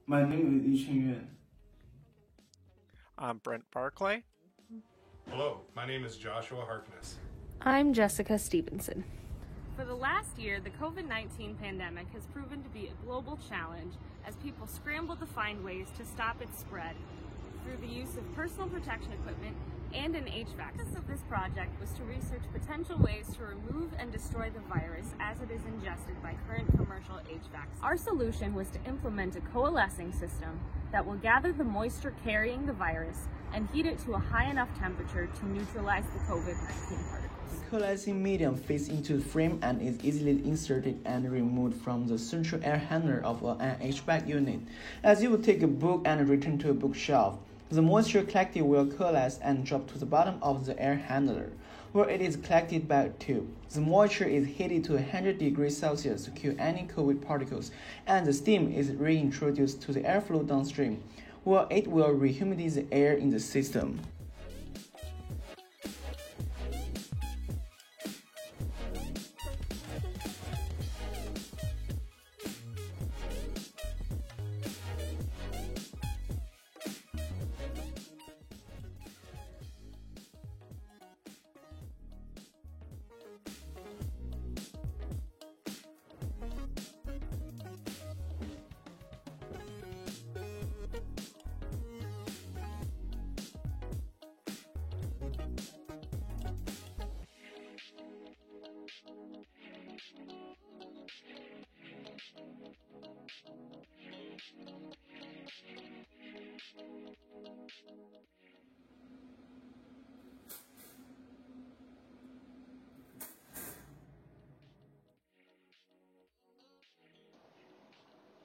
My name is Yichun Yuan. I'm Brent Barclay. Hello, my name is Joshua Harkness. I'm Jessica Stevenson. For the last year, the COVID-19 pandemic has proven to be a global challenge as people scramble to find ways to stop its spread through the use of personal protection equipment and an HVAC. The purpose of this project was to research potential ways to remove and destroy the virus as it is ingested by current commercial HVACs. Our solution was to implement a coalescing system that will gather the moisture carrying the virus and heat it to a high enough temperature to neutralize the COVID-19 particles. The coalescing medium fits into the frame and is easily inserted and removed from the central air handler of an HVAC unit. As you would take a book and return to a bookshelf, the moisture collected will coalesce and drop to the bottom of the air handler, where it is collected by a tube. The moisture is heated to 100 degrees Celsius to kill any COVID particles, and the steam is reintroduced to the airflow downstream, where it will rehumidate the air in the system.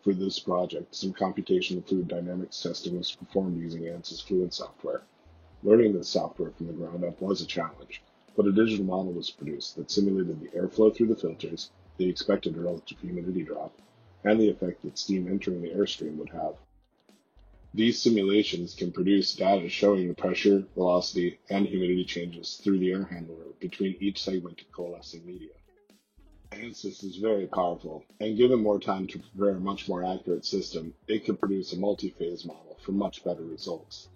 For this project, some computational fluid dynamics testing was performed using ANSYS Fluent software. Learning this software from the ground up was a challenge, but a digital model was produced that simulated the airflow through the filters, the expected relative humidity drop, and the effect that steam entering the airstream would have. These simulations can produce data showing the pressure, velocity, and humidity changes through the air handler between each segment of coalescing media. ANSYS is very powerful, and given more time to prepare a much more accurate system, it could produce a multi-phase model for much better results.